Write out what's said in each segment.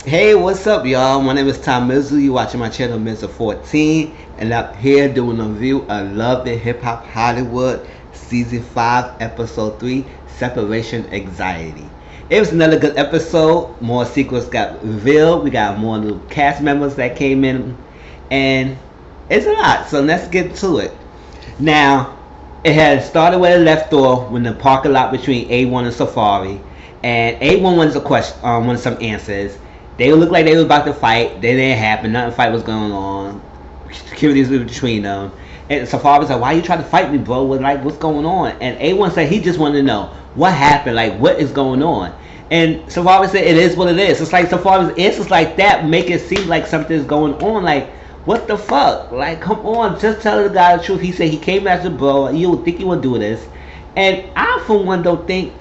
Hey, what's up, y'all? My name is Mizzle. You watching my channel, Mizzle 14, and I'm here doing a review of Love and Hip Hop Hollywood Season 5, Episode 3, Separation Anxiety. It was another good episode. More secrets got revealed. We got more new cast members that came in, and it's a lot. So let's get to it. Now, it had started where it left off when the parking lot between A1 and Safari, and A1 wanted a question, wanted some answers. They looked like they was about to fight. They didn't happen. Nothing fight was going on. Security was between them. And Safari was like, "Why you trying to fight me, bro? What's going on?" And A1 said he just wanted to know what happened. Like, what is going on? And Safari said, "It is what it is." It's like Safari's answers like that make it seem like something's going on. Like, what the fuck? Like, come on, just tell the guy the truth. He said he came after bro. You would think he would do this. And I, for one, don't think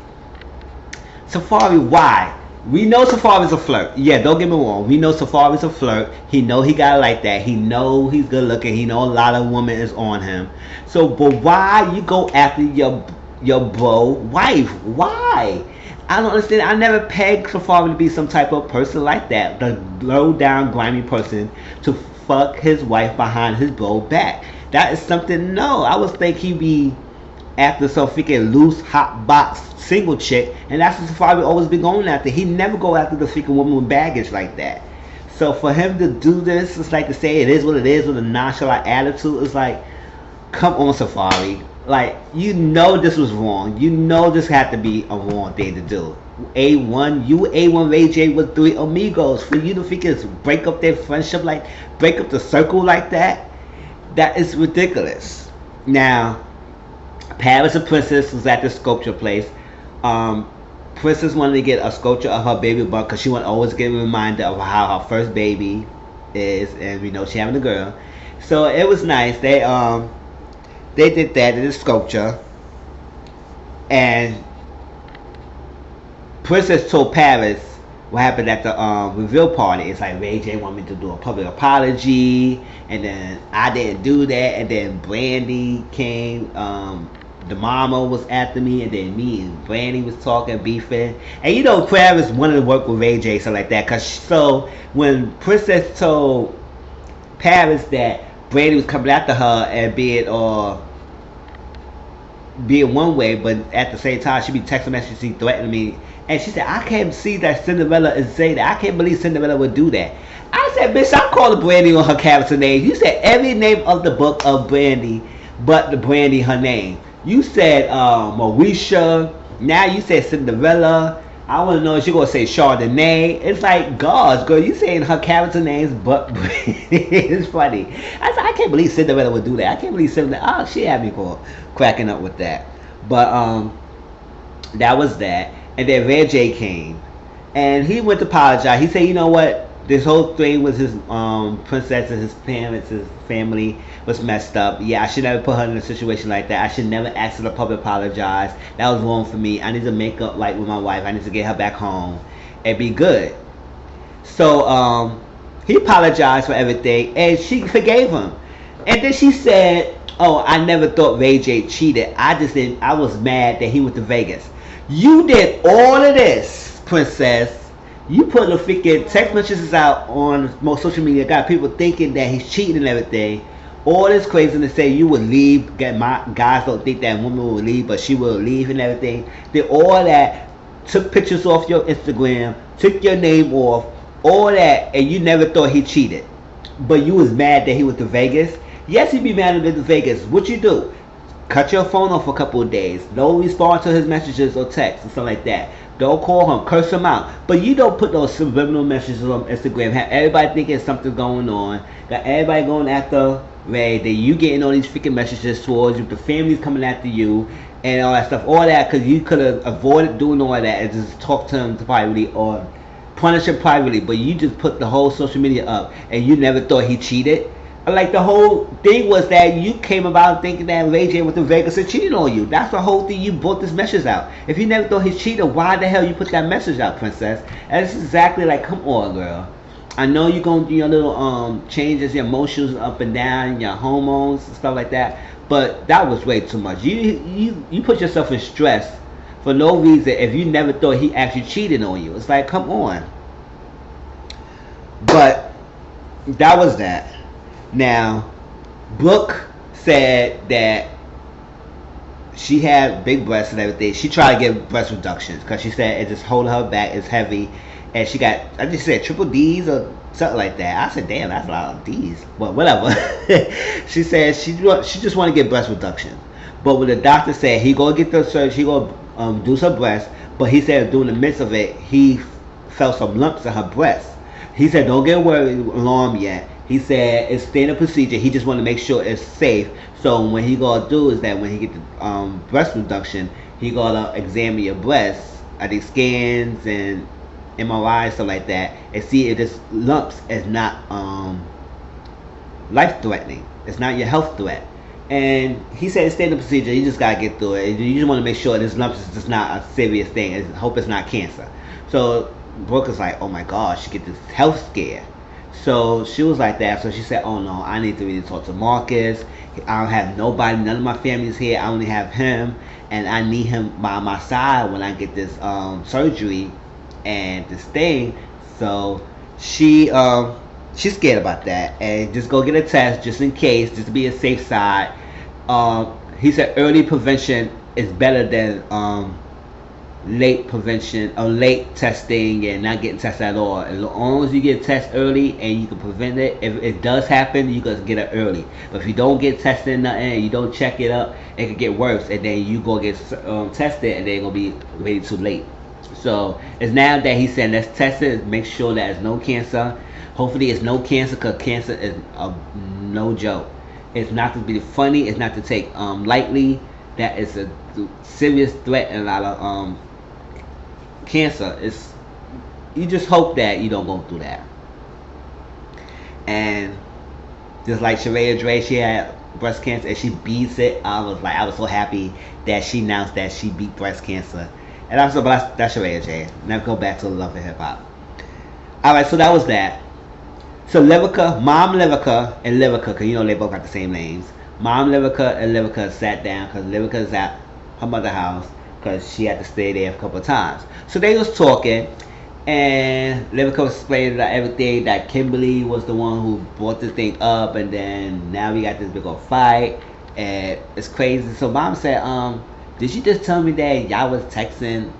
Safari. Why? We know Safari's a flirt. Yeah, don't get me wrong. We know Safari's a flirt. He know he got it like that. He know he's good looking. He know a lot of women is on him. So, but why you go after your bro wife? Why? I don't understand. I never pegged Safari to be some type of person like that. The low down, grimy person to fuck his wife behind his bro back. That is something. No, I was think he be after some freaking loose hot box single chick, and that's what Safari always be going after. He never go after the freaking woman with baggage like that. So for him to do this, it's like to say it is what it is with a nonchalant attitude. It's like, come on, Safari. Like, you know this was wrong. You know this had to be a wrong thing to do. A1, you A1 Ray J with 3 amigos. For you to freaking break up their friendship, like break up the circle like that, that is ridiculous. Now, Paris and Princess was at the sculpture place. Princess wanted to get a sculpture of her baby bump because she wanted to always get a reminder of how her first baby is, and we know she having a girl. So it was nice. They did that in the sculpture, and Princess told Paris what happened at the reveal party. It's like Ray J wanted me to do a public apology, and then I didn't do that, and then Brandy came. The mama was after me, and then me and Brandy was talking, beefing. And you know, Paris wanted to work with Ray J, something like that. So when Princess told Paris that Brandy was coming after her and being one way, but at the same time she be texting messages, threatening me. And she said, "I can't see that Cinderella is saying that. I can't believe Cinderella would do that." I said, "Bitch, I'm calling Brandy on her character name. You said every name of the book of Brandy, but the Brandy her name. You said Moesha. Now you said Cinderella. I want to know if you're going to say Chardonnay." It's like, gosh, girl, you saying her character names, but it's funny. I said, I can't believe Cinderella would do that. I can't believe Cinderella. Oh, she had me cracking up with that. But that was that. And then Red J came. And he went to apologize. He said, you know what? This whole thing with his princess and his parents, his family was messed up. Yeah, I should never put her in a situation like that. I should never ask her to public apologize. That was wrong for me. I need to make up right with my wife. I need to get her back home and be good. So he apologized for everything, and she forgave him. And then she said, "Oh, I never thought Ray J cheated. I was mad that he went to Vegas." You did all of this, princess. You put the freaking text messages out on most social media, got people thinking that he's cheating and everything. All this craziness to say you would leave. My guys don't think that woman would leave, but she will leave and everything. Did all that, took pictures off your Instagram, took your name off, all that, and you never thought he cheated. But you was mad that he went to Vegas. Yes, he'd be mad at to Vegas. What you do? Cut your phone off for a couple of days. Don't respond to his messages or texts and stuff like that. Don't call him, curse him out. But you don't put those subliminal messages on Instagram. Have everybody thinking something's going on. Got everybody going after Ray. Then you getting all these freaking messages towards you. The family's coming after you and all that stuff. All that because you could have avoided doing all that and just talk to him privately or punish him privately. But you just put the whole social media up and you never thought he cheated. Like, the whole thing was that you came about thinking that Ray J went to Vegas and cheated on you. That's the whole thing. You brought this message out. If you never thought he cheated, why the hell you put that message out, princess? And it's exactly like, come on, girl. I know you're going to do your little changes, your emotions up and down, your hormones and stuff like that. But that was way too much. You put yourself in stress for no reason if you never thought he actually cheated on you. It's like, come on. But that was that. Now, Brooke said that she had big breasts and everything. She tried to get breast reductions because she said it just holding her back. It's heavy, and she got, I just said triple D's or something like that. I said, damn, that's a lot of D's. But whatever. She said she just want to get breast reduction. But when the doctor said he gonna get the surgery, he gonna do some breast. But he said during the midst of it, he felt some lumps in her breast. He said don't get worried, alarmed yet. He said it's standard procedure. He just want to make sure it's safe. So when he gonna do is that when he get the breast reduction, he gonna examine your breasts, I think scans and MRI stuff like that, and see if this lumps is not life threatening. It's not your health threat. And he said it's standard procedure. You just gotta get through it. You just want to make sure this lumps is just not a serious thing. I hope it's not cancer. So Brooke is like, oh my gosh, she get this health scare. So she was like that. So she said, oh no, I need to really talk to Marcus. I don't have nobody, none of my family's here. I only have him, and I need him by my side when I get this surgery and this thing. So she's scared about that, and just go get a test just in case, just to be a safe side. He said early prevention is better than late prevention or late testing and not getting tested at all. As long as you get tested early and you can prevent it, if it does happen, you can get it early. But if you don't get tested nothing and you don't check it up, it could get worse, and then you go get tested and then it's gonna be way too late. So it's now that he's saying let's test it, make sure that there's no cancer. Hopefully it's no cancer, because cancer is no joke. It's not to be funny, it's not to take lightly. That is a serious threat, and a lot of cancer. It's, you just hope that you don't go through that. And just like Sheree Dre, she had breast cancer and she beats it. I was so happy that she announced that she beat breast cancer. And I'm so, but that's Sheree J. Now go back to Love and Hip Hop. Alright, so that was that. So Lyrica, Mom Lyrica and Lyrica, because you know they both got the same names. Mom Lyrica and Lyrica sat down because Lyrica's at her mother's house because she had to stay there a couple of times. So they was talking, and Lyrica was explaining that everything, that Kimberly was the one who brought this thing up, and then now we got this big old fight, and it's crazy. So Mom said, did you just tell me that y'all was texting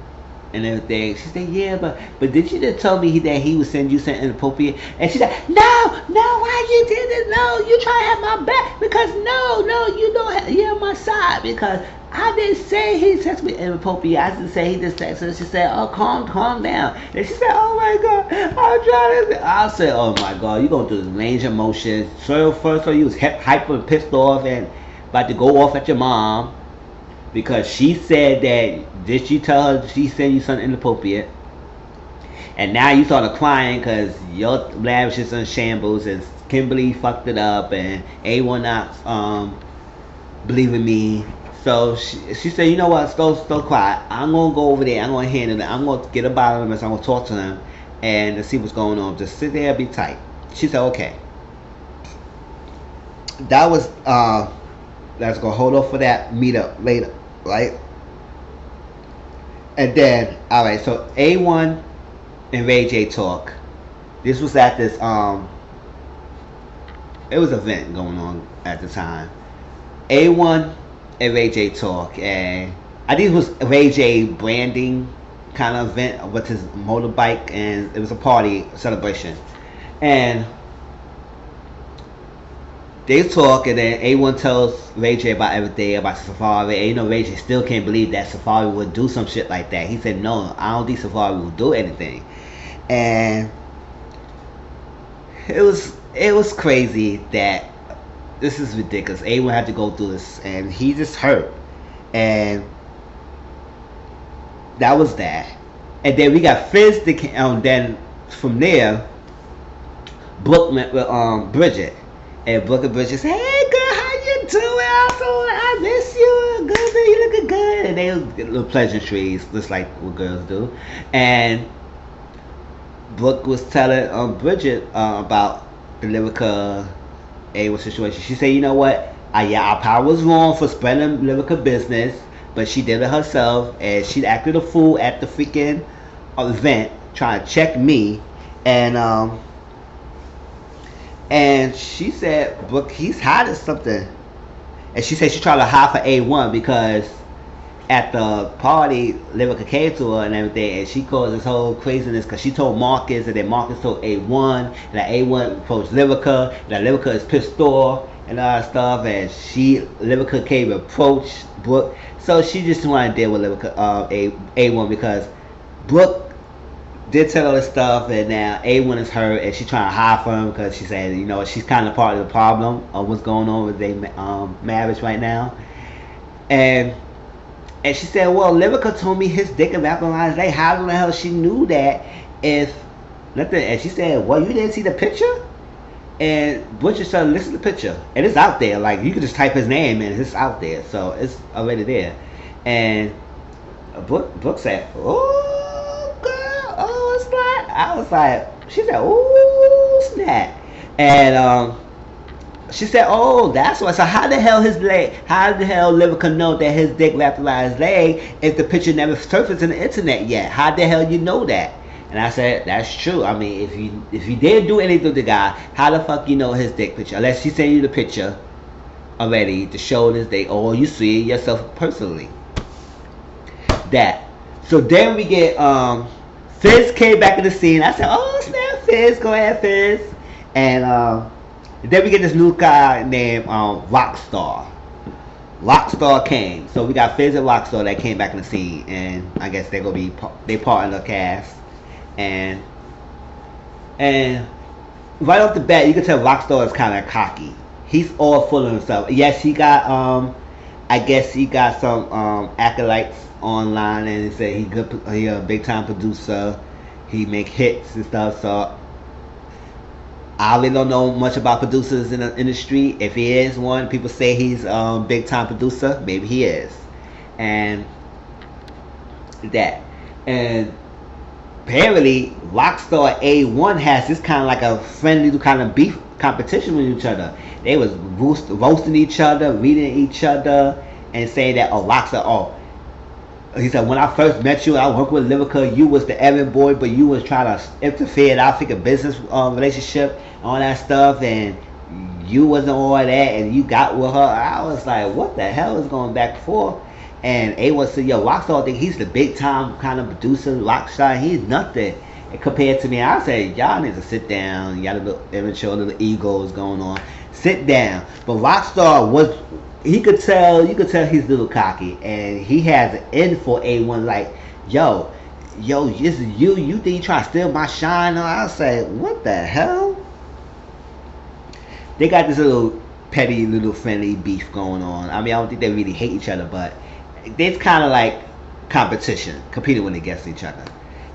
and everything? She said, yeah, but did you just tell me that he was sending you something inappropriate? And she said, no, why you did it? No, you try to have my back, because no, you don't have, you're on my side, because I didn't say he texted me inappropriate. I didn't say he just texted. She said, oh, calm down. And she said, oh my God, I'm trying to. I said, oh my God, you going through this range of emotions. So first you was hyper and pissed off and about to go off at your mom because she said that, did she tell her she sent you something inappropriate? And now you started crying because your lavish is in shambles and Kimberly fucked it up and A1 not believing me. So she said, you know what, still quiet. I'm going to go over there. I'm going to handle it. I'm going to get a bottle of him. I'm going to talk to him and see what's going on. Just sit there and be tight. She said, okay. That was, let's go hold off for that meetup later, right? And then, alright, so A1 and Ray J talk. This was at this, it was an event going on at the time. A1 and Ray J talk, and I think it was Ray J branding kind of event with his motorbike, and it was a party, a celebration, and they talk, and then A1 tells Ray J about everything, about Safari, and you know Ray J still can't believe that Safari would do some shit like that. He said, no, I don't think Safari will do anything, and it was crazy that this is ridiculous. A1 had to go through this, and he just hurt, and that was that. And then we got Fizz. Then from there, Brooke met with Bridget, and Brooke and Bridget said, "Hey girl, how you doing? I miss you. Good, you looking good." And they was little pleasantries, just like what girls do. And Brooke was telling Bridget about the Lyrica A1 situation. She said, you know what? Our power was wrong for spreading Lyrica business, but she did it herself, and she acted a fool at the freaking event, trying to check me, and And she said, "Look, he's hiding something." And she said she tried to hide for A1 because at the party, Lyrica came to her and everything, and she caused this whole craziness because she told Marcus, and then Marcus told A1, and that A1 approached Lyrica, and that Lyrica is pissed off and all that stuff, and Lyrica came and approached Brooke, so she just wanted to deal with Lyrica, A1 because Brooke did tell all this stuff, and now A1 is hurt, and she's trying to hide from him because she said, she's kind of part of the problem of what's going on with their marriage right now, and she said, well, Lyrica told me his dick and vaporized leg. How in the hell she knew that if nothing? And she said, well, you didn't see the picture? And Butcher said, listen to the picture. And it's out there. Like, you can just type his name and it's out there. So it's already there. And Brooke said, oh, girl, oh, snap. I was like, she said, oh, snap. And, she said, oh, that's why. So how the hell Lyrica know that his dick wrapped around his leg if the picture never surfaced on the internet yet? How the hell you know that? And I said, that's true. I mean, if you didn't do anything to the guy, how the fuck you know his dick picture? Unless she sent you the picture already to show his dick, or you see it yourself personally. That. So then we get Fizz came back in the scene. I said, oh snap, Fizz, go ahead, Fizz. And then we get this new guy named Rockstar. Rockstar came. So we got Fizz and Rockstar that came back in the scene. And I guess they're going to be they part of the cast. And right off the bat, you can tell Rockstar is kind of cocky. He's all full of himself. Yes, he got, I guess he got some acolytes online. And he said he a big time producer. He make hits and stuff. So I really don't know much about producers in the industry. If he is one, people say he's a big time producer. Maybe he is. And that. And apparently, Rockstar A1 has this kind of like a friendly kind of beef competition with each other. They was roasting each other, reading each other, and saying that, oh, Rockstar, he said, when I first met you, I worked with Lyrica, you was the errand boy, but you was trying to interfere in our freaking business relationship, all that stuff, and you wasn't all that, and you got with her. I was like, what the hell is going back and forth? And A1 said, yo, Rockstar think he's the big time kind of producer, Rockstar, he's nothing. And compared to me, I said, y'all need to sit down, y'all little immature, little egos going on. Sit down. But Rockstar was, you could tell he's a little cocky, and he has an end for A1 like, yo, this is you think you trying to steal my shine? I say, what the hell? They got this little petty, little friendly beef going on. I mean, I don't think they really hate each other, but it's kind of like competition, competing when they against each other.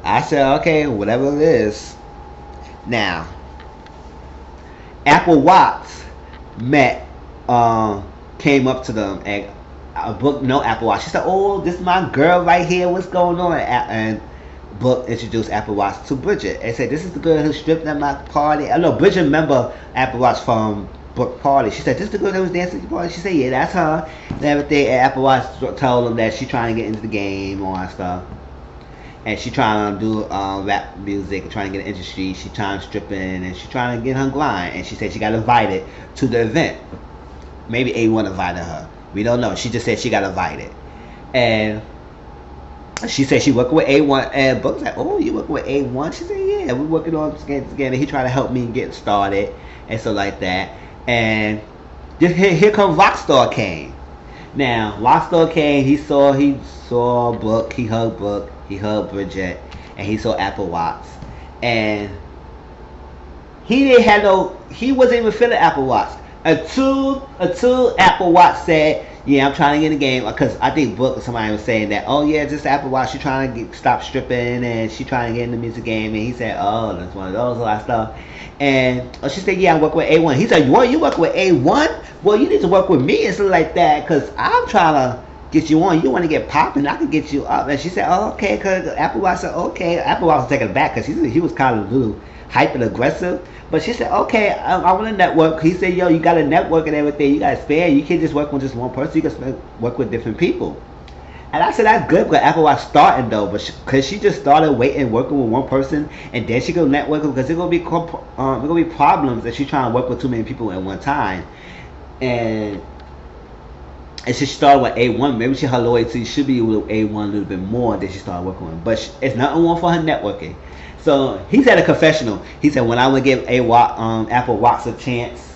I said, okay, whatever it is. Now, Apple Watts came up to them and Brooke no Apple Watch. She said, oh, this is my girl right here. What's going on? And Brooke introduced Apple Watch to Bridget and said, this is the girl who stripped at my party. I know Bridget remember Apple Watch from Brooke party. She said, this is the girl that was dancing at the party. She said, yeah, that's her. And everything. And Apple Watch told them that she trying to get into the game, all that stuff. And she trying to do rap music, trying to get in the industry. She trying to stripping, and she trying to get her grind. And she said she got invited to the event. Maybe A1 invited her. We don't know. She just said she got invited. And she said she working with A1. And Brooke was like, oh, you working with A1? She said, yeah, we're working on getting together. He tried to help me get started and so like that. And here comes Rockstar came. Now, Rockstar came. He saw Brooke. He hugged Brooke. He hugged Bridget. And he saw Apple Watts. And he wasn't even feeling Apple Watts. Until Apple Watts said, yeah, I'm trying to get in the game. Because I think Brooke or somebody was saying that, oh yeah, just Apple Watts, she trying to stop stripping and she trying to get in the music game. And he said, oh, that's one of those, all that stuff. And she said, yeah, I work with A1. He said, what, you work with A1? Well, you need to work with me and something like that, because I'm trying to get you on. You want to get popping, I can get you up. And she said, oh, okay, because Apple Watch said, okay. Apple Watch was taking it back because he was kind of a little hype and aggressive. But she said, okay, I want to network. He said, yo, you got to network and everything. You got to spare. You can't just work with just one person. You can work with different people. And I said that's good because Apple Watch starting though, but because she just started waiting, working with one person, and then she go network because it's gonna be problems if she trying to work with too many people at one time, and she started with A1. Maybe her loyalty should be with A1 a little bit more than she started working with, but it's nothing wrong for her networking. So he said a confessional. He said when I would give Apple Watch a chance,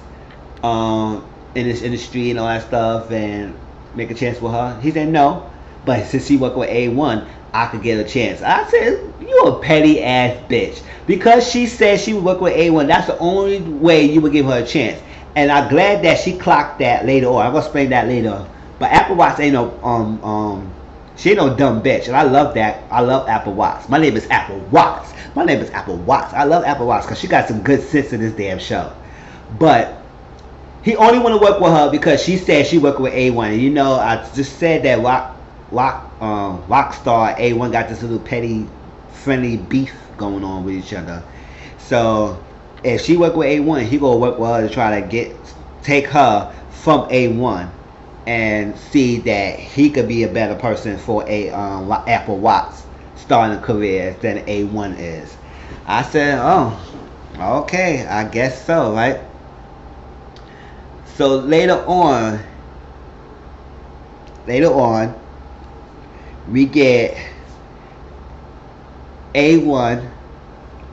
in this industry and all that stuff, and make a chance with her, he said no. But since she worked with A1, I could get a chance. I said, you a petty ass bitch. Because she said she would work with A1, that's the only way you would give her a chance. And I'm glad that she clocked that later on. I'm gonna explain that later. But Apple Watch ain't no she ain't no dumb bitch. And I love that. I love Apple Watch. My name is Apple Watch. My name is Apple Watch. I love Apple Watch because she got some good sense in this damn show. But he only want to work with her because she said she worked with A1. And you know, I just said that Rockstar A1 got this little petty, friendly beef going on with each other. So if she work with A1, he gonna work with her to try to take her from A1 and see that he could be a better person for a Apple Watch starting a career than A1 is. I said, oh, okay, I guess so, right? So later on, we get A1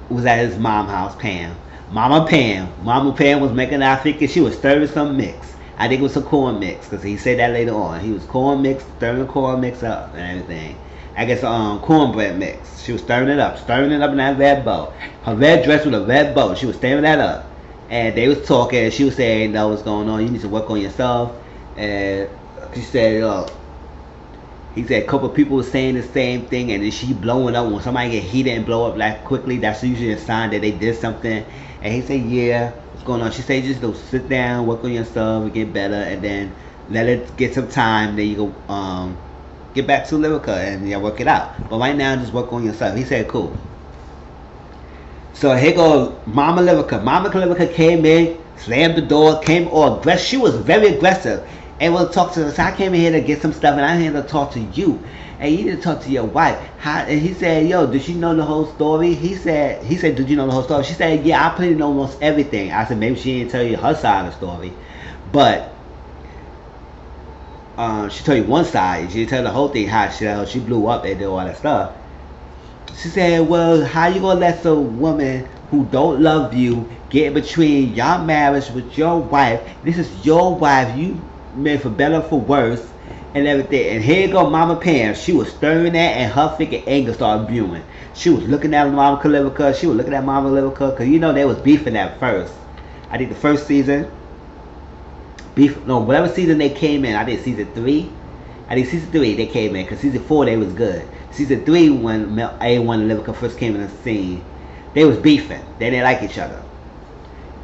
was at his mom's house, Pam. Mama Pam was making, I think she was stirring some mix. I think it was a corn mix, because he said that later on. He was stirring corn mix up and everything. I guess cornbread mix. She was stirring it up in that red bowl. Her red dress with a red bow. She was stirring that up. And they was talking, and she was saying, "Know what's going on? You need to work on yourself." And she said, he said a couple of people were saying the same thing, and then she blowing up. When somebody get heated and blow up like quickly, that's usually a sign that they did something. And he said, "Yeah, what's going on?" She said, "Just go sit down, work on yourself, and get better, and then let it get some time. Then you go get back to Lyrica and work it out. But right now, just work on yourself." He said, "Cool." So here goes Mama Lyrica. Mama Lyrica came in, slammed the door, came all aggressive. She was very aggressive. And we'll talk to her. So I came in here to get some stuff, and I'm here to talk to you. And you need to talk to your wife. And he said, "Yo, did she know the whole story?" He said, "Did you know the whole story?" She said, "Yeah, I pretty know almost everything." I said, "Maybe she didn't tell you her side of the story. But she told you one side. She didn't tell the whole thing, how she blew up and did all that stuff." She said, "Well, how you gonna let some woman who don't love you get in between your marriage with your wife? This is your wife. You made for better or for worse and everything." And here you go Mama Pam. She was stirring that, and her freaking anger started brewing. She was looking at Mama Lyrica. She was looking at Mama Lyrica because you know they was beefing at first. I think the first season, whatever season they came in. I think season 3. I think season 3 they came in because season 4 they was good. Season 3 when A1 and Lyrica first came in the scene, they was beefing. They didn't like each other,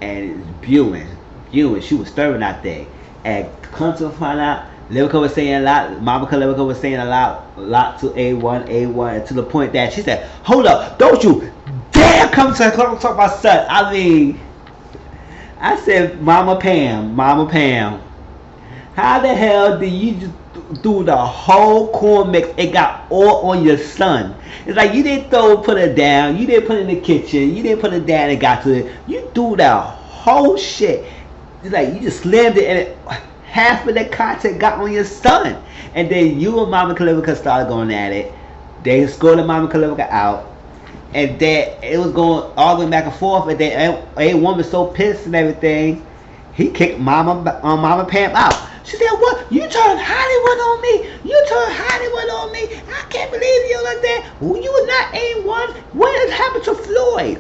and it was brewing. She was stirring that thing. And come to find out, Lyrica was saying a lot. Mama Lyrica was saying a lot to A1, and to the point that she said, "Hold up, don't you dare come talk about son." I mean, I said, Mama Pam, how the hell did you just do the whole corn mix? It got all on your son. It's like you didn't put it down. You didn't put it in the kitchen. You didn't put it down and got to it. You do that whole shit. It's like you just slammed it, and half of the content got on your son. And then you and Mama Lyrica started going at it. They escorted Mama Lyrica out. And then it was going all the way back and forth. And then A1 was so pissed and everything, he kicked Mama Pam out. She said, "What? You turned Hollywood on me? You turned Hollywood on me? I can't believe you like that. You were not A1. What has happened to Floyd?"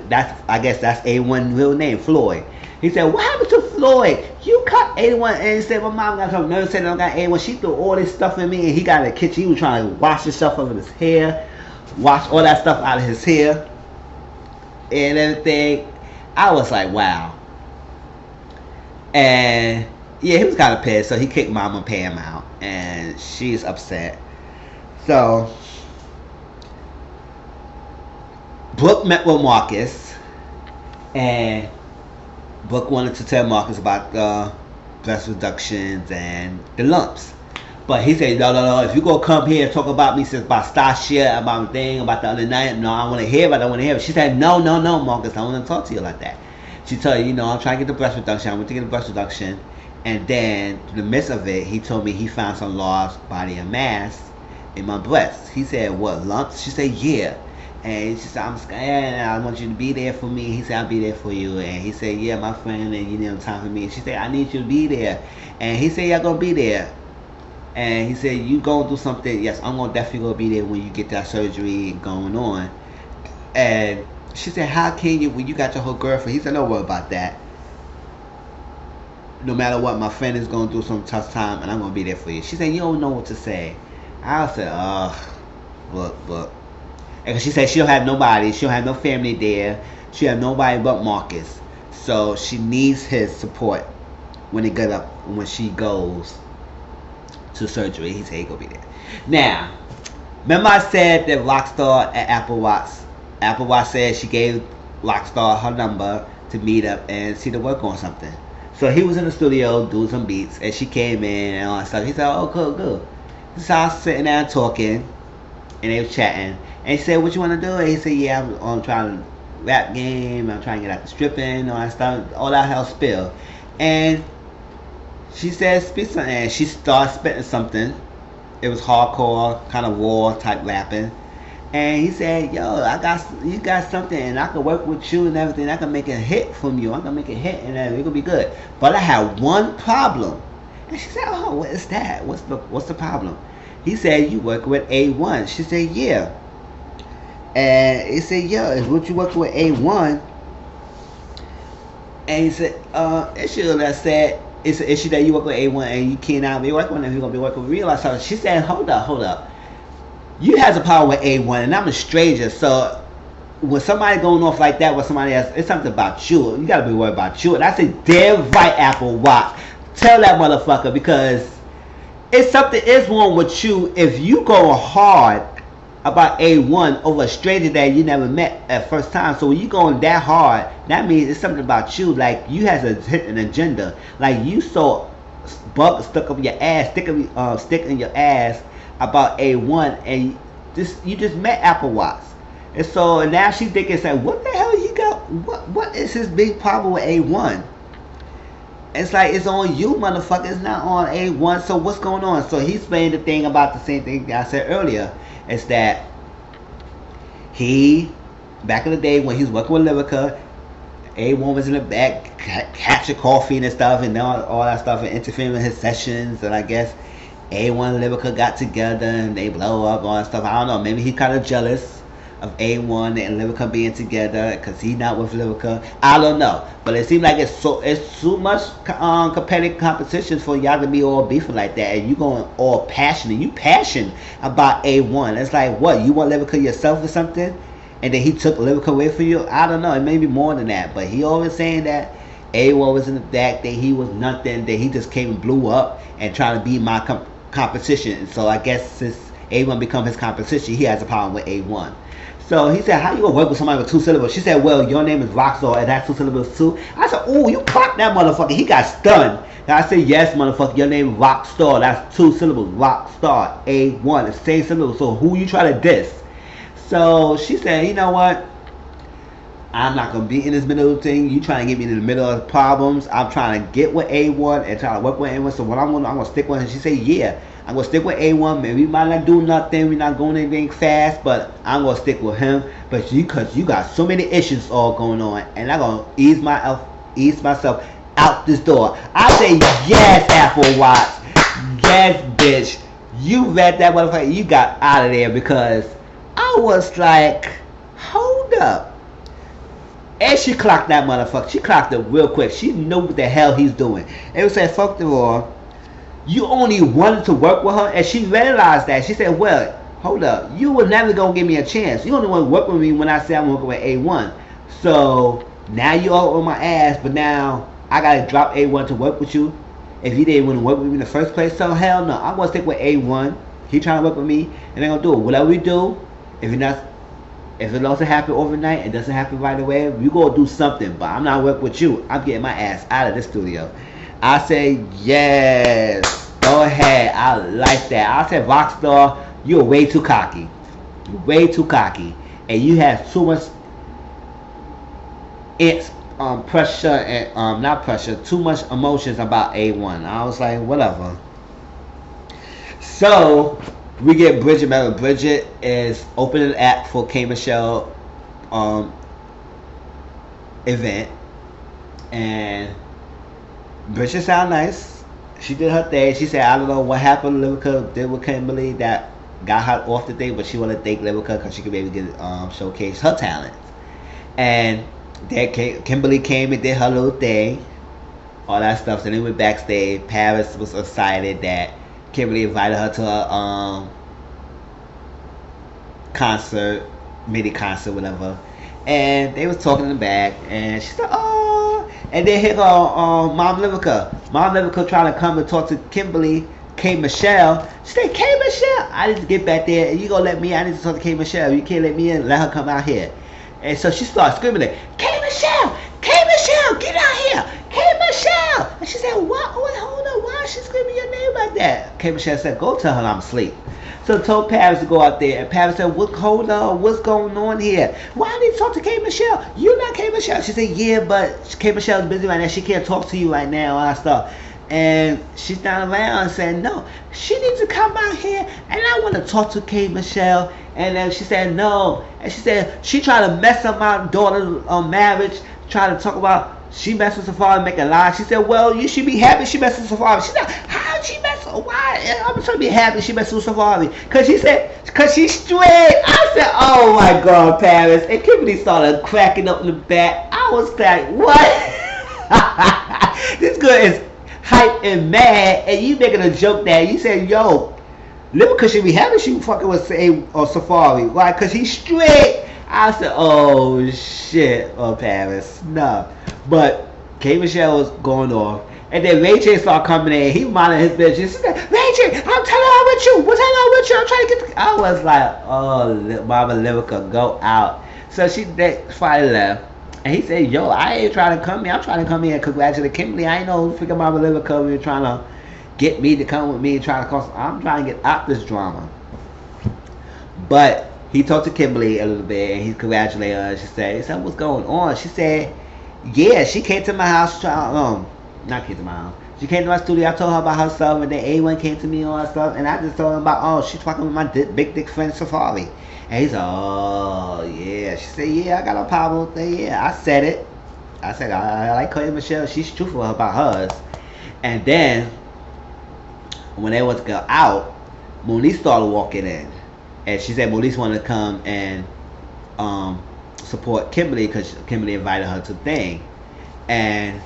I guess that's A1's real name, Floyd. He said, "What happened to Floyd? You cut A1." And he said, "My mom got some nerve, said I got A1. She threw all this stuff in me," and he got in the kitchen. He was trying to wash himself over his hair, wash all that stuff out of his hair and everything. I was like, wow. And yeah, he was kind of pissed, so he kicked Mama Pam out, and she's upset. So Brooke met with Marcus, and Brooke wanted to tell Marcus about the breast reductions and the lumps. But he said, no. If you gonna come here and talk about me, since about Stasha, about the thing, about the other night, no, I want to hear about it. I want to hear it. She said, no, Marcus, I don't want to talk to you like that. She told you, I'm trying to get the breast reduction. I went to get the breast reduction. And then, in the midst of it, he told me he found some lost body and mass in my breast. He said, what, lumps? She said, yeah. And she said, I'm scared, and I want you to be there for me. He said, I'll be there for you. And he said, yeah, my friend, and you need time for me. And she said, I need you to be there. And he said, yeah, I'm going to be there. And he said, you going to do something. Yes, I'm going to definitely go be there when you get that surgery going on. And she said, how can you, when you got your whole girlfriend? He said, don't worry about that. No matter what, my friend is going through some tough time, and I'm going to be there for you. She said, you don't know what to say. I said, look. And she said she don't have nobody. She don't have no family there. She have nobody but Marcus. So she needs his support when she goes to surgery. He said he gonna be there. Now, remember I said that Rockstar at Apple Watch said she gave Rockstar her number to meet up and see to work on something. So he was in the studio doing some beats, and she came in and all that stuff. He said, oh, cool. So I was sitting there talking, and they was chatting. And he said, what you want to do? And he said, yeah, I'm trying to rap game. I'm trying to get out the stripping, all that stuff. All that hell spill. And she said, speak something. And she started spitting something. It was hardcore, kind of raw type rapping. And he said, yo, you got something, and I can work with you and everything. I can make a hit from you. I can make a hit, and it's gonna be good. But I have one problem. And she said, oh, what is that? What's the problem? He said, you work with A1. She said, yeah. And he said, yeah, is what you working with A1? And he said, issue that said, it's an issue that you work with A1 and you cannot be working with him. You're going to be working with real life. She said, hold up. You has a problem with A1 and I'm a stranger. So when somebody going off like that with somebody else, it's something about you. You got to be worried about you. And I said, damn right, Apple Watch. Tell that motherfucker, because it's something is wrong with you if you go hard about A1 over a stranger that you never met at first time. So when you going that hard, that means it's something about you. Like you has a hidden agenda. Like you so bug stuck up your ass, stick in your ass about A1, and you just met Apple Watch. And so now she's thinking, say, what the hell you got? What is his big problem with A1? It's like, it's on you, motherfucker. It's not on A1. So what's going on? So he's saying the thing about the same thing I said earlier. It's that he, back in the day when he was working with Lyrica, A1 was in the back, catching coffee and stuff, and all that stuff, and interfering with his sessions. And I guess A1 and Lyrica got together and they blow up, all that stuff. I don't know. Maybe he's kind of jealous of A1 and Lyrica being together because he's not with Lyrica. I don't know, but it seems like it's too much competitive competition for y'all to be all beefing like that, and you going all passionate. You passionate about A1. It's like, what, you want Lyrica yourself or something, and then he took Lyrica away from you? I don't know. It may be more than that, but he always saying that A1 was in the back, that he was nothing, that he just came and blew up and trying to be my competition. So I guess since A1 become his competition, he has a problem with A1. So he said, how you gonna work with somebody with 2 syllables? She said, well, your name is Rockstar and that's 2 syllables too. I said, oh, you clocked that motherfucker. He got stunned. And I said, yes, motherfucker, your name is Rockstar. That's 2 syllables. Rockstar, A1, it's the same syllable. So who you try to diss? So she said, you know what? I'm not gonna be in this middle thing. You trying to get me in the middle of problems. I'm trying to get with A1 and try to work with A1. So what I'm gonna stick with her. She said, yeah, I'm gonna stick with A1. Maybe we might not do nothing. We're not going anything fast, but I'm gonna stick with him. But because you got so many issues all going on, and I'm gonna ease myself out this door. I say, yes, Apple Watch. Yes, bitch. You read that motherfucker. You got out of there, because I was like, hold up. And she clocked that motherfucker. She clocked it real quick. She knew what the hell he's doing. And it said, fuck the all. You only wanted to work with her, and she realized that. She said, well, hold up. You were never going to give me a chance. You only want to work with me when I say I'm working with A1. So now you all on my ass, but now I got to drop A1 to work with you if you didn't want to work with me in the first place. So hell no. I'm going to stick with A1. He trying to work with me, and they're going to do it. Whatever we do, if it doesn't happen overnight, it doesn't happen right away, we gonna do something, but I'm not working with you. I'm getting my ass out of this studio. I say, yes. Go ahead. I like that. I said, Rockstar, you're way too cocky. Way too cocky. And you have too much pressure and not pressure, too much emotions about A1. I was like, whatever. So we get Bridget. Remember, Bridget is opening the act for K Michelle event, and Bridget sound nice. She did her thing. She said, I don't know what happened. Lyrica did with Kimberly that got her off the thing, but she want to thank Lyrica because she could maybe get showcase her talent. And then Kimberly came and did her little thing, all that stuff. So then we went backstage. Paris was excited that Kimberly invited her to a concert, mini concert, whatever. And they was talking in the back, and she said, "Oh," and then here go Mom Lyrica. Mom Lyrica trying to come and talk to Kimberly, K Michelle. She said, "K Michelle, I need to get back there, and you gonna let me? I need to talk to K Michelle. You can't let me in. Let her come out here." And so she started screaming, "K Michelle, K Michelle, get out here, K Michelle!" And she said, "What? Oh, hold on, why is she screaming your name like that?" K Michelle said, "Go tell her I'm asleep." So told Paris to go out there, and Paris said, hold on, what's going on here? Why I need to talk to K Michelle? You not K Michelle. She said, yeah, but K Michelle's busy right now. She can't talk to you right now, all that stuff. And she's not around and saying, no, she needs to come out here, and I want to talk to K Michelle. And then she said, no. And she said, she tried to mess up my daughter's marriage, trying to talk about she messed with Safari, make a lie. She said, well, you should be happy she messed with Safari. She said, how'd she mess with, why? I'm trying to be happy she messed with Safari. Because she said, because she's straight. I said, oh my God, Paris. And Kimberly started cracking up in the back. I was like, what? This girl is hype and mad, and you making a joke that you said, yo, Lyrica should be happy she fucking with Safari. Why? Because he's straight. I said, oh shit, Paris. No. But K Michelle was going off. And then Ray J started coming in. He minded his business. She said, Ray J, I'm telling her with you. What's going on with you? I'm trying to get the... I was like, oh, Mama Lyrica, go out. So she finally left. And he said, yo, I ain't trying to come here. I'm trying to come here and congratulate Kimberly. I ain't know freaking Mama Lyrica. We were trying to get me to come with me and trying to cause... I'm trying to get out this drama. But he talked to Kimberly a little bit, and he congratulated her. She said, what's going on? She said, yeah, she came to my house, not came to my house. She came to my studio. I told her about herself, and then A1 came to me and all that stuff, and I just told her about, she's fucking with my big dick friend Safari. And he's like, oh, yeah. She said, yeah, I got a problem with that. Yeah, I said it. I said, I like K Michelle. She's truthful about hers. And then, when they went to go out, Monique started walking in. And she said Monique wanted to come and support Kimberly because Kimberly invited her to the thing. And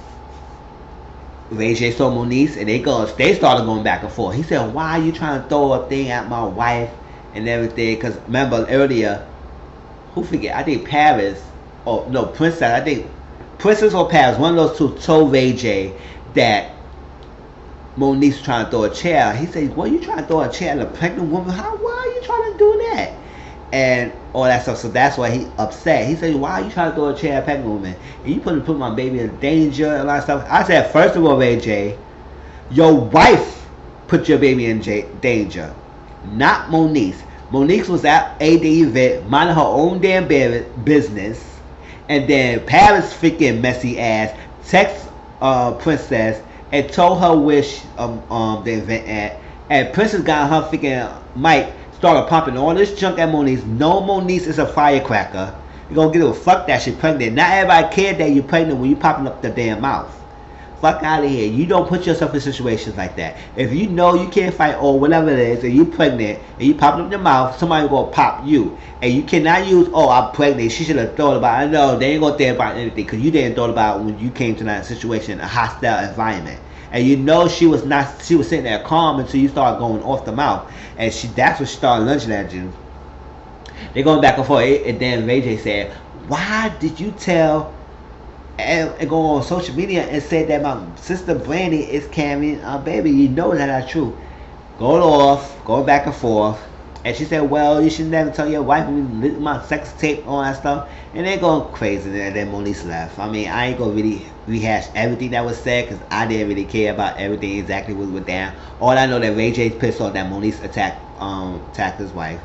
Ray J saw Monique, and they started going back and forth. He said, why are you trying to throw a thing at my wife and everything? Because remember earlier, who forget? I think Paris, or no, Princess. I think Princess or Paris, one of those two told Ray J that Monique's trying to throw a chair. He said, well, you trying to throw a chair at a pregnant woman? Why are you trying to do that? And all that stuff. So that's why he upset. He said, why are you trying to throw a chair at a pregnant woman? And you put my baby in danger and all that stuff. I said, first of all, Ray J, your wife put your baby in danger, not Monique. Monique was at AD event, minding her own damn business. And then Paris freaking messy ass text Princess and told her which the event at. And Princess got her freaking mic, started popping all this junk at Monique. No, Monique is a firecracker. You gonna get a fuck that shit pregnant. Not everybody cared that you pregnant when you popping up the damn mouth. Fuck out of here. You don't put yourself in situations like that. If you know you can't fight or whatever it is, and you pregnant and you popping up your mouth, somebody gonna pop you. And you cannot use, I'm pregnant. She should have thought about it. No, they ain't gonna think about anything because you didn't thought about it when you came to that situation, a hostile environment. And you know she was sitting there calm until you started going off the mouth. And that's when she started lunging at you. They're going back and forth. And then Ray J said, why did you tell and go on social media and say that my sister Brandy is carrying a baby? You know that's not true. Going back and forth. And she said, well, you should never tell your wife my sex tape, all that stuff. And they're going crazy. And then Moniece left. I mean, I ain't going to really rehash everything that was said because I didn't really care about everything exactly what went down. All I know that Ray J's pissed off that Moniece attacked his wife.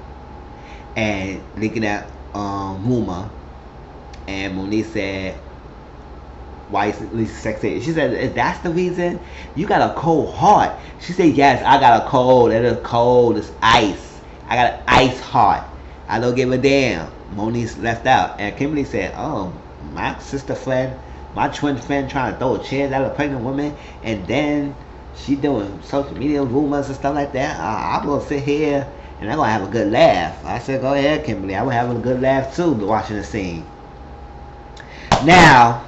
And linking that rumor. And Moniece said, why is Lisa sex tape? She said, if that's the reason, you got a cold heart. She said, yes, I got a cold. And it's cold. It's ice. I got an ice heart. I don't give a damn. Moniece left out. And Kimberly said, oh, my sister friend, my twin friend trying to throw chairs at a pregnant woman. And then she doing social media rumors and stuff like that. I'm going to sit here and I'm going to have a good laugh. I said, go ahead, Kimberly. I was having a good laugh too watching the scene. Now,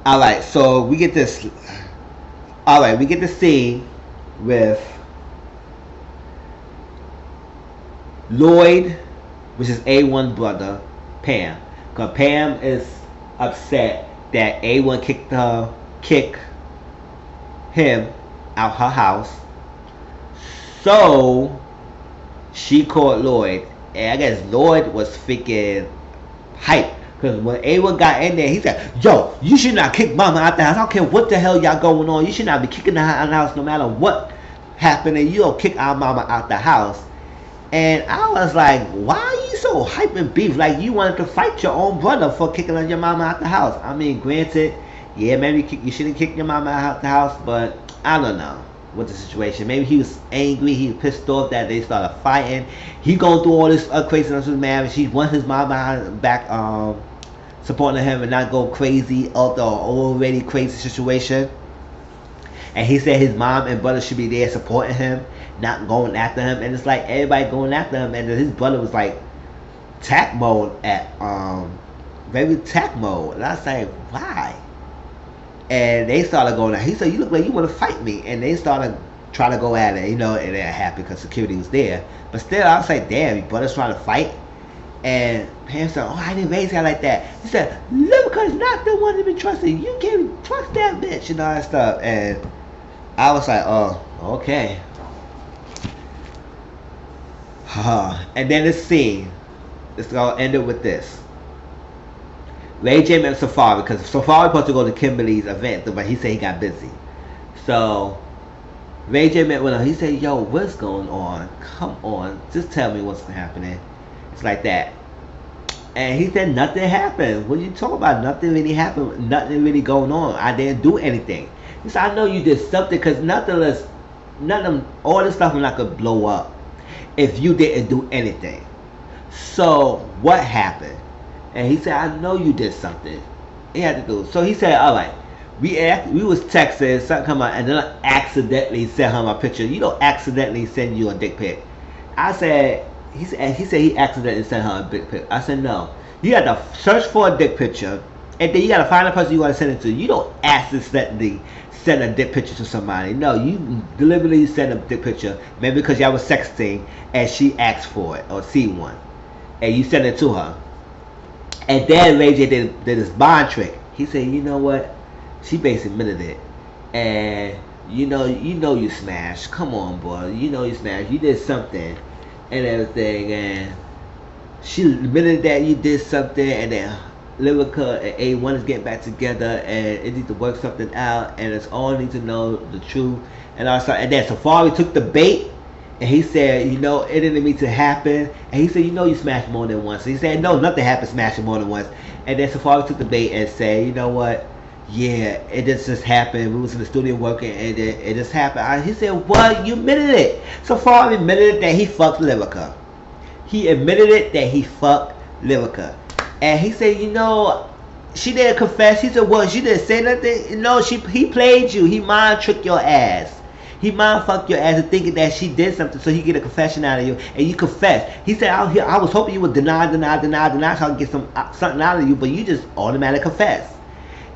alright, so we get this. Alright, we get the scene with Lloyd, which is A1's brother, Pam. Because Pam is upset that A1 kicked him out her house. So she called Lloyd. And I guess Lloyd was freaking hyped. Because when A1 got in there, he said, yo, you should not kick mama out the house. I don't care what the hell y'all going on. You should not be kicking her out the house no matter what happened. And you don't kick our mama out the house. And I was like, why are you so hype and beef? Like you wanted to fight your own brother for kicking your mama out the house. I mean, granted, yeah, maybe you shouldn't kick your mama out the house, but I don't know what the situation. Maybe he was angry, he was pissed off that they started fighting. He going through all this craziness with marriage. He wants his mama back, supporting him and not go crazy out the already crazy situation. And he said his mom and brother should be there supporting him, not going after him. And it's like everybody going after him, and then his brother was like tack mode at very tack mode. And I was like, why? And they started going. He said, you look like you want to fight me. And they started trying to go at it, you know, and they're happy because security was there. But still, I was like, damn, your brother's trying to fight. And Pam said, oh, I didn't raise her like that. He said, Livica's not the one to be trusted. You can't trust that bitch and all that stuff. And I was like, oh, okay. And then this scene, it's going to end it with this. Ray J met Safari because Safari was supposed to go to Kimberly's event, but he said he got busy. So Ray J met with him. He said, yo, what's going on? Come on, just tell me what's happening. It's like that. And he said nothing happened. What are you talking about? Nothing really happened. Nothing really going on. I didn't do anything. He said, I know you did something because all this stuff was not going to blow up if you didn't do anything. So what happened? And he said, I know you did something. He had to do. So he said, all right, we was texting, something come out, and then I accidentally sent her my picture. You don't accidentally send you a dick pic. I said, he said he accidentally sent her a dick pic. I said, no. You have to search for a dick picture, and then you got to find the person you want to send it to. You don't accidentally send a dick picture to somebody. No, you deliberately send a dick picture, maybe because y'all was sexting, and she asked for it, or see one, and you send it to her. And then Ray J did this bond trick. He said, you know what? She basically admitted it. And you know you smashed. Come on, boy. You know you smashed. You did something and everything. And she admitted that you did something. And then Lyrica and A1 is getting back together. And it needs to work something out. And it's all need to know the truth. And then Safari took the bait. And he said, you know, it didn't mean to happen. And he said, you know, you smashed more than once. So he said, no, nothing happened smashing more than once. And then Safari took the bait and said, you know what? Yeah, it just happened. We was in the studio working and it just happened. He said, what? You admitted it. Safari admitted that he fucked Lyrica. He admitted it that he fucked Lyrica. And he said, you know, she didn't confess. He said, well, she didn't say nothing. No, he played you. He mind tricked your ass. He mind fucked your ass and thinking that she did something so he get a confession out of you, and you confess. He said, I was hoping you would deny so I can get something out of you, but you just automatically confess.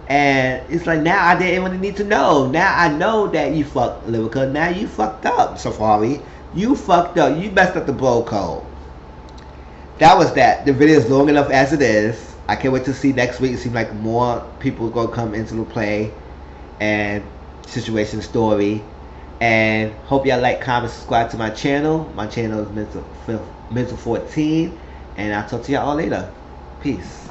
And it's like, now I didn't even need to know. Now I know that you fucked Lyrica. Now you fucked up, Safari. You fucked up. You messed up the bro code. That was that. The video is long enough as it is. I can't wait to see next week. It seems like more people are going to come into the play and situation story. And hope y'all like, comment, subscribe to my channel. My channel is Mizzle 14. And I'll talk to y'all all later. Peace.